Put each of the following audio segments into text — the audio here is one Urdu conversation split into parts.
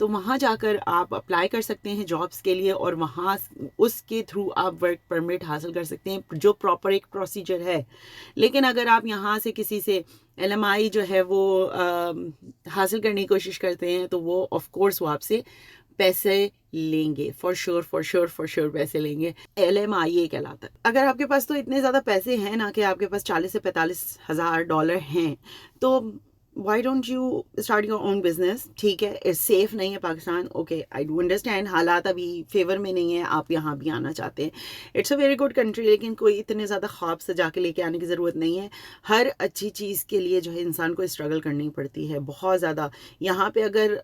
تو وہاں جا کر آپ اپلائی کر سکتے ہیں جابس کے لیے، اور وہاں اس کے تھرو آپ ورک پرمٹ حاصل کر سکتے ہیں، جو پراپر ایک پروسیجر ہے. لیکن اگر آپ یہاں سے کسی سے LMI جو ہے وہ حاصل کرنے کی کوشش کرتے ہیں تو وہ آف کورس وہ آپ سے پیسے لیں گے، فار شور پیسے لیں گے. LMI کہلاتا ہے. اگر آپ کے پاس تو اتنے زیادہ پیسے ہیں نا کہ آپ کے پاس 40 سے 45 ہزار ڈالر ہیں، تو why don't you start your own business. ٹھیک ہے، سیف نہیں ہے Pakistan, okay I do understand, حالات ابھی فیور میں نہیں ہے، آپ یہاں بھی آنا چاہتے ہیں، it's a very good country, لیکن کوئی اتنے زیادہ خواب سجا کے لے کے آنے کی ضرورت نہیں ہے. ہر اچھی چیز کے لیے جو ہے انسان کو اسٹرگل کرنی پڑتی ہے بہت زیادہ. یہاں پہ اگر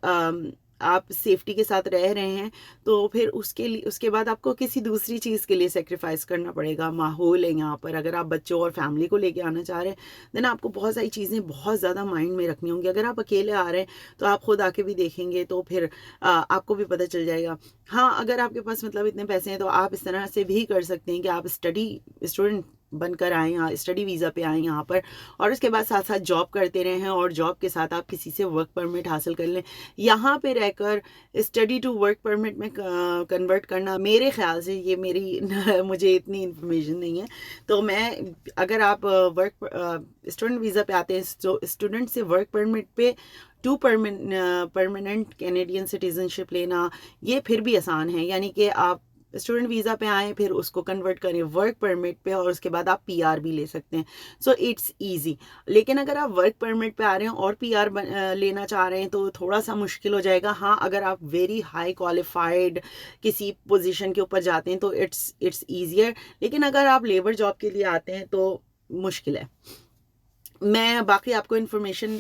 آپ سیفٹی کے ساتھ رہ رہے ہیں تو پھر اس کے بعد آپ کو کسی دوسری چیز کے لیے سیکریفائس کرنا پڑے گا. ماحول ہے یہاں پر، اگر آپ بچوں اور فیملی کو لے کے آنا چاہ رہے ہیں دین آپ کو بہت ساری چیزیں بہت زیادہ مائنڈ میں رکھنی ہوں گی. اگر آپ اکیلے آ رہے ہیں تو آپ خود آ کے بھی دیکھیں گے تو پھر آپ کو بھی پتہ چل جائے گا. ہاں اگر آپ کے پاس مطلب اتنے پیسے ہیں تو آپ اس طرح سے بھی کر سکتے ہیں کہ آپ اسٹوڈنٹ بن کر آئیں، اسٹڈی ویزا پہ آئیں یہاں پر، اور اس کے بعد ساتھ ساتھ جاب کرتے رہے ہیں، اور جاب کے ساتھ آپ کسی سے ورک پرمٹ حاصل کر لیں. یہاں پہ رہ کر اسٹڈی ٹو ورک پرمٹ میں کنورٹ کرنا میرے خیال سے، یہ مجھے اتنی انفارمیشن نہیں ہے، تو میں اگر آپ ورک اسٹوڈنٹ ویزا پہ آتے ہیں تو اسٹوڈنٹ سے ورک پرمٹ پہ ٹو پرماننٹ کینیڈین سٹیزن شپ لینا یہ پھر بھی آسان ہے. یعنی کہ آپ اسٹوڈنٹ ویزا پہ آئیں، پھر اس کو کنورٹ کریں ورک پرمٹ پہ، اور اس کے بعد آپ PR بھی لے سکتے ہیں. So it's easy. لیکن اگر آپ ورک پرمٹ پہ آ رہے ہیں اور PR لینا چاہ رہے ہیں تو تھوڑا سا مشکل ہو جائے گا. ہاں اگر آپ ویری ہائی کوالیفائڈ کسی پوزیشن کے اوپر جاتے ہیں تو اٹس ایزیئر. لیکن اگر آپ لیبر جاب کے لیے آتے ہیں تو مشکل ہے. میں باقی آپ کو انفارمیشن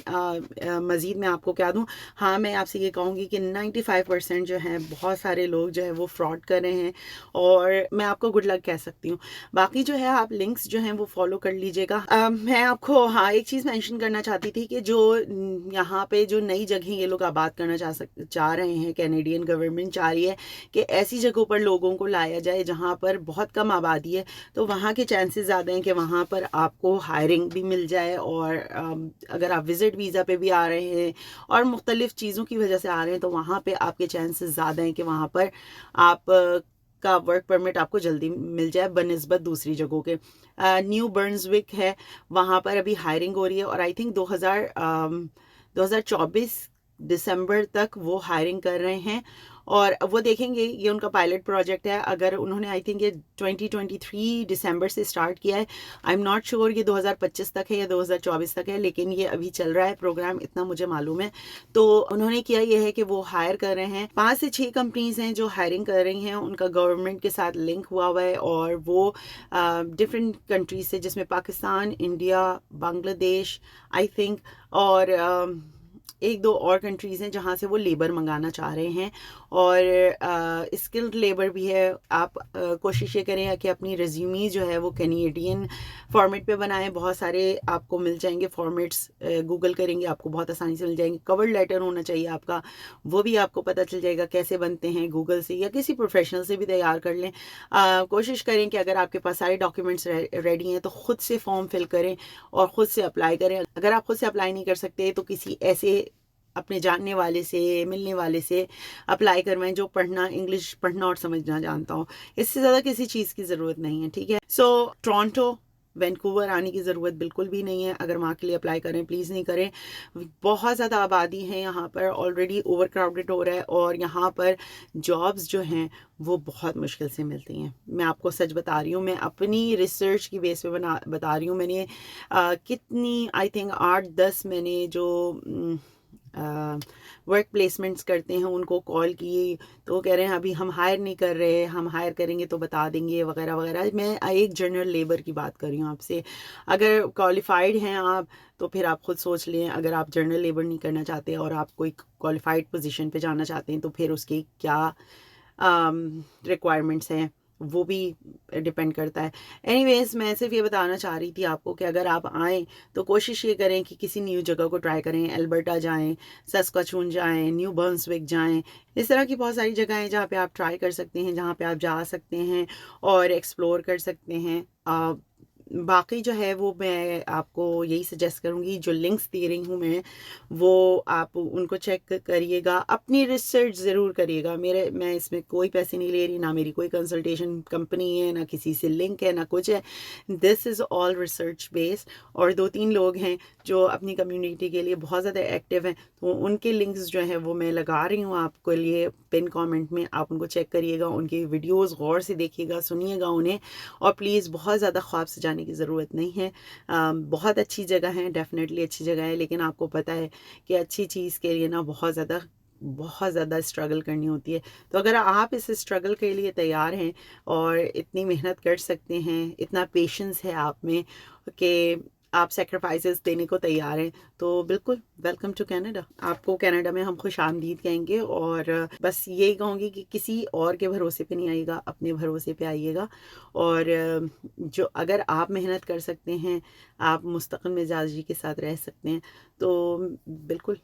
مزید میں آپ کو کیا دوں. ہاں میں آپ سے یہ کہوں گی کہ 95% جو ہیں بہت سارے لوگ جو ہے وہ فراڈ کر رہے ہیں، اور میں آپ کو گڈ لک کہہ سکتی ہوں. باقی جو ہے آپ لنکس جو ہیں وہ فالو کر لیجیے گا. میں آپ کو ایک چیز مینشن کرنا چاہتی تھی کہ جو یہاں پہ جو نئی جگہیں یہ لوگ آباد کرنا چاہ رہے ہیں، کینیڈین گورنمنٹ چاہ رہی ہے کہ ایسی جگہوں پر لوگوں کو لایا جائے جہاں پر بہت کم آبادی ہے، تو وہاں کے چانسز زیادہ ہیں کہ وہاں پر آپ کو ہائرنگ بھی مل جائے. اور اگر آپ وزٹ ویزا پہ بھی آ رہے ہیں اور مختلف چیزوں کی وجہ سے آ رہے ہیں تو وہاں پہ آپ کے چانسز زیادہ ہیں کہ وہاں پر آپ کا ورک پرمٹ آپ کو جلدی مل جائے بنسبت دوسری جگہوں کے. نیو برنزوک ہے، وہاں پر ابھی ہائرنگ ہو رہی ہے، اور آئی تھنک 2024 دسمبر تک وہ ہائرنگ کر رہے ہیں. اور وہ دیکھیں گے، یہ ان کا پائلٹ پروجیکٹ ہے. اگر انہوں نے آئی تھنک یہ 2023 دسمبر سے اسٹارٹ کیا ہے، آئی ایم ناٹ شیور یہ 2025 تک ہے یا 2024 تک ہے، لیکن یہ ابھی چل رہا ہے پروگرام، اتنا مجھے معلوم ہے. تو انہوں نے کیا یہ ہے کہ وہ ہائر کر رہے ہیں. 5 سے 6 کمپنیز ہیں جو ہائرنگ کر رہی ہیں، ان کا گورنمنٹ کے ساتھ لنک ہوا ہوا ہے، اور وہ ڈفرینٹ کنٹریز سے، جس میں پاکستان، انڈیا، بنگلہ دیش آئی تھنک، اور ایک دو اور کنٹریز ہیں جہاں سے وہ لیبر منگانا چاہ رہے ہیں. اور اسکلڈ لیبر بھی ہے. آپ کوشش یہ کریں کہ اپنی ریزیومی جو ہے وہ کینیڈین فارمیٹ پہ بنائیں. بہت سارے آپ کو مل جائیں گے فارمیٹس، گوگل کریں گے آپ کو بہت آسانی سے مل جائیں گے. کور لیٹر ہونا چاہیے آپ کا، وہ بھی آپ کو پتہ چل جائے گا کیسے بنتے ہیں، گوگل سے یا کسی پروفیشنل سے بھی تیار کر لیں. کوشش کریں کہ اگر آپ کے پاس سارے ڈاکیومنٹس ریڈی ہیں تو خود سے فارم فل کریں اور خود سے اپلائی کریں. اگر آپ خود سے اپلائی نہیں کر سکتے تو کسی ایسے اپنے جاننے والے سے، ملنے والے سے اپلائی کروائیں جو انگلش پڑھنا اور سمجھنا جانتا ہوں. اس سے زیادہ کسی چیز کی ضرورت نہیں ہے. ٹھیک ہے. سو ٹورانٹو، وینکوور آنے کی ضرورت بالکل بھی نہیں ہے. اگر وہاں کے لیے اپلائی کریں پلیز نہیں کریں. بہت زیادہ آبادی ہے یہاں پر، آلریڈی اوور کراؤڈڈ ہو رہا ہے، اور یہاں پر جابز جو ہیں وہ بہت مشکل سے ملتی ہیں. میں آپ کو سچ بتا رہی ہوں، میں اپنی ریسرچ کی بیس پہ بتا رہی ہوں. میں نے کتنی آئی تھنک 8-10 میں نے جو ورک پلیسمنٹس کرتے ہیں ان کو کال کی تو وہ کہہ رہے ہیں ابھی ہم ہائر نہیں کر رہے، ہم ہائر کریں گے تو بتا دیں گے وغیرہ وغیرہ. میں ایک جنرل لیبر کی بات کر رہی ہوں آپ سے. اگر کوالیفائڈ ہیں آپ تو پھر آپ خود سوچ لیں. اگر آپ جنرل لیبر نہیں کرنا چاہتے اور آپ کوئی کوالیفائڈ پوزیشن پہ جانا چاہتے ہیں تو پھر اس کی کیا ریکوائرمنٹس ہیں وہ بھی ڈپینڈ کرتا ہے. اینی ویز میں صرف یہ بتانا چاہ رہی تھی آپ کو کہ اگر آپ آئیں تو کوشش یہ کریں کہ کسی نیو جگہ کو ٹرائی کریں. البرٹا جائیں، سسکاچون جائیں، نیو برنسوک جائیں. اس طرح کی بہت ساری جگہیں ہیں جہاں پہ آپ ٹرائی کر سکتے ہیں، جہاں پہ آپ جا سکتے ہیں اور ایکسپلور کر سکتے ہیں. باقی جو ہے وہ میں آپ کو یہی سجیسٹ کروں گی، جو لنکس دے رہی ہوں میں وہ آپ ان کو چیک کریے گا، اپنی ریسرچ ضرور کریے گا. میں اس میں کوئی پیسے نہیں لے رہی، نہ میری کوئی کنسلٹیشن کمپنی ہے، نہ کسی سے لنک ہے، نہ کچھ ہے. دس از آل ریسرچ بیسڈ. اور 2-3 لوگ ہیں جو اپنی کمیونٹی کے لیے بہت زیادہ ایکٹیو ہیں، تو ان کے لنکس جو ہیں وہ میں لگا رہی ہوں آپ کے لیے پن کامنٹ میں. آپ ان کو چیک کریے گا، ان کی ویڈیوز غور سے دیکھیے گا، سنیے گا انہیں. اور پلیز بہت زیادہ خواب سے جانے کی ضرورت نہیں ہے. بہت اچھی جگہ ہیں، ڈیفینیٹلی اچھی جگہ ہے، لیکن آپ کو پتہ ہے کہ اچھی چیز کے لیے نا بہت زیادہ اسٹرگل کرنی ہوتی ہے. تو اگر آپ اس اسٹرگل کے لیے تیار ہیں اور اتنی محنت کر سکتے ہیں، اتنا پیشنس ہے آپ میں کہ آپ سیکریفائسز دینے کو تیار ہیں، تو بالکل ویلکم ٹو کینیڈا. آپ کو کینیڈا میں ہم خوش آمدید کہیں گے. اور بس یہی کہوں گی کہ کسی اور کے بھروسے پہ نہیں آئیے گا، اپنے بھروسے پہ آئیے گا. اور جو اگر آپ محنت کر سکتے ہیں، آپ مستقل مزاجی کے ساتھ رہ سکتے ہیں، تو بالکل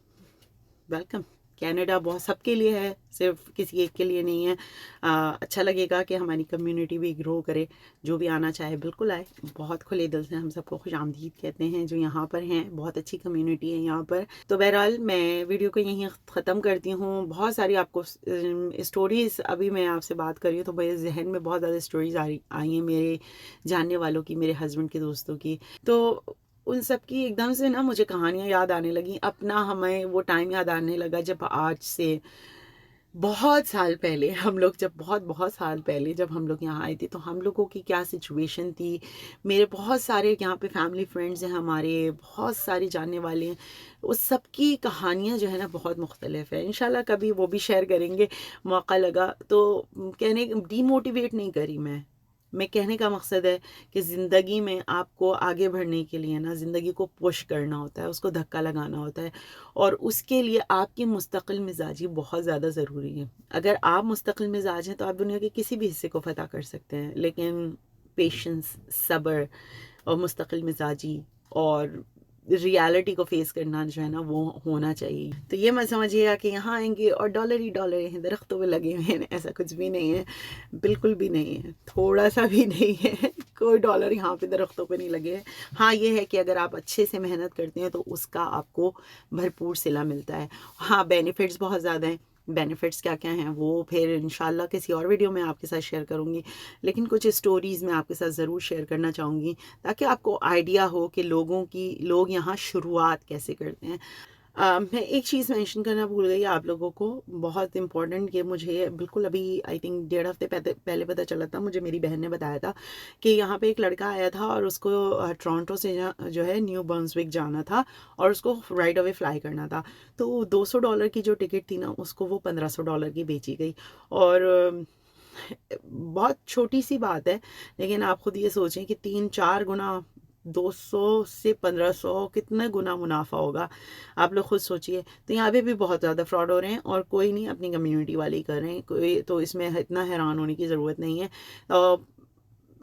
ویلکم. کینیڈا بہت سب کے لیے ہے، صرف کسی ایک کے لیے نہیں ہے. اچھا لگے گا کہ ہماری کمیونٹی بھی گرو کرے. جو بھی آنا چاہے بالکل آئے. بہت کھلے دل سے ہم سب کو خوش آمدید کہتے ہیں جو یہاں پر ہیں. بہت اچھی کمیونٹی ہے یہاں پر. تو بہرحال میں ویڈیو کو یہیں ختم کرتی ہوں. بہت ساری آپ کو اسٹوریز ابھی میں آپ سے بات کر رہی ہوں تو میرے ذہن میں بہت زیادہ اسٹوریز آئی ہیں میرے جاننے والوں کی، میرے ہسبینڈ کے دوستوں کی. تو ان سب کی ایک دم سے نا مجھے کہانیاں یاد آنے لگیں. اپنا ہمیں وہ ٹائم یاد آنے لگا جب آج سے بہت سال پہلے ہم لوگ جب بہت سال پہلے جب ہم لوگ یہاں آئے تھے، تو ہم لوگوں کی کیا سچویشن تھی. میرے بہت سارے یہاں پہ فیملی فرینڈز ہیں، ہمارے بہت سارے جاننے والے ہیں. اس سب کی کہانیاں جو ہے نا بہت مختلف ہے. انشاءاللہ کبھی وہ بھی شیئر کریں گے، موقع لگا تو. ڈی موٹیویٹ نہیں کری میں کہنے کا مقصد ہے کہ زندگی میں آپ کو آگے بڑھنے کے لیے نا زندگی کو پش کرنا ہوتا ہے، اس کو دھکا لگانا ہوتا ہے. اور اس کے لیے آپ کی مستقل مزاجی بہت زیادہ ضروری ہے. اگر آپ مستقل مزاج ہیں تو آپ دنیا کے کسی بھی حصے کو فتح کر سکتے ہیں، لیکن پیشنس، صبر اور مستقل مزاجی اور ریالٹی کو فیس کرنا جو ہے نا وہ ہونا چاہیے. تو یہ مت سمجھیے گا کہ یہاں آئیں گے اور ڈالر ہی ڈالر ہیں، درختوں پہ لگے ہوئے ہیں. ایسا کچھ بھی نہیں ہے، بالکل بھی نہیں ہے، تھوڑا سا بھی نہیں ہے. کوئی ڈالر یہاں پہ درختوں پہ نہیں لگے ہیں. ہاں یہ ہے کہ اگر آپ اچھے سے محنت کرتے ہیں تو اس کا آپ کو بھرپور صلہ ملتا ہے. ہاں بینیفٹس بہت زیادہ ہیں. بینیفٹس کیا کیا ہیں وہ پھر انشاءاللہ کسی اور ویڈیو میں آپ کے ساتھ شیئر کروں گی. لیکن کچھ اسٹوریز میں آپ کے ساتھ ضرور شیئر کرنا چاہوں گی تاکہ آپ کو آئیڈیا ہو کہ لوگ یہاں شروعات کیسے کرتے ہیں. میں ایک چیز مینشن کرنا بھول گئی آپ لوگوں کو، بہت امپورٹنٹ، کہ مجھے بالکل ابھی آئی تھنک 1.5 ہفتے پہلے پتہ چلا تھا. مجھے میری بہن نے بتایا تھا کہ یہاں پہ ایک لڑکا آیا تھا اور اس کو ٹورانٹو سے جو ہے نیو برنسوک جانا تھا اور اس کو رائٹ اوے فلائی کرنا تھا. تو $200 کی جو ٹکٹ تھی نا اس کو وہ $1500 کی بیچی گئی. اور بہت چھوٹی سی بات ہے، لیکن آپ خود یہ سوچیں کہ 3-4 گنا، 200 سے 1500 کتنے گنا منافع ہوگا. آپ لوگ خود سوچئے. تو یہاں پہ بھی بہت زیادہ فراڈ ہو رہے ہیں اور کوئی نہیں، اپنی کمیونٹی والے ہی کر رہے ہیں. کوئی تو اس میں اتنا حیران ہونے کی ضرورت نہیں ہے.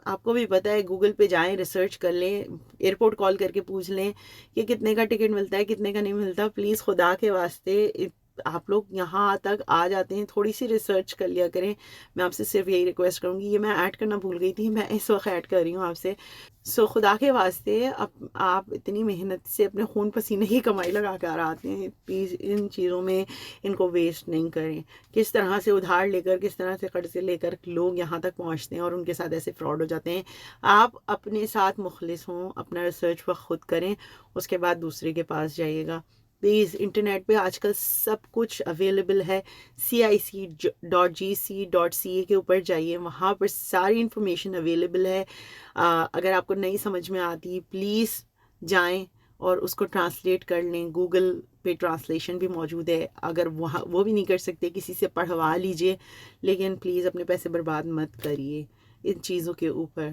آپ کو بھی پتہ ہے، گوگل پہ جائیں، ریسرچ کر لیں، ایئرپورٹ کال کر کے پوچھ لیں کہ کتنے کا ٹکٹ ملتا ہے، کتنے کا نہیں ملتا. پلیز خدا کے واسطے آپ لوگ یہاں تک آ جاتے ہیں، تھوڑی سی ریسرچ کر لیا کریں. میں آپ سے صرف یہی ریکویسٹ کروں گی. یہ میں ایڈ کرنا بھول گئی تھی، میں اس وقت ایڈ کر رہی ہوں آپ سے. خدا کے واسطے آپ اتنی محنت سے اپنے خون پسینے کی کمائی لگا کر آتے ہیں، پلیز ان چیزوں میں ان کو ویسٹ نہیں کریں. کس طرح سے ادھار لے کر، کس طرح سے قرضے لے کر لوگ یہاں تک پہنچتے ہیں اور ان کے ساتھ ایسے فراڈ ہو جاتے ہیں. آپ اپنے ساتھ مخلص ہوں، اپنا ریسرچ وقت خود کریں، اس کے بعد دوسرے کے پاس جائیے گا. پلیز انٹرنیٹ پہ آج کل سب کچھ اویلیبل ہے. CIC.gc.ca کے اوپر جائیے، وہاں پر ساری انفارمیشن اویلیبل ہے. اگر آپ کو نہیں سمجھ میں آتی پلیز جائیں اور اس کو ٹرانسلیٹ کر لیں. گوگل پہ ٹرانسلیشن بھی موجود ہے. اگر وہ بھی نہیں کر سکتے کسی سے پڑھوا لیجئے، لیکن پلیز اپنے پیسے برباد مت کریے ان چیزوں کے اوپر.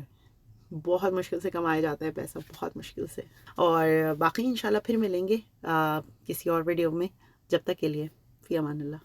بہت مشکل سے کمایا جاتا ہے پیسہ، بہت مشکل سے. اور باقی انشاءاللہ پھر ملیں گے کسی اور ویڈیو میں. جب تک کے لیے فی امان اللہ.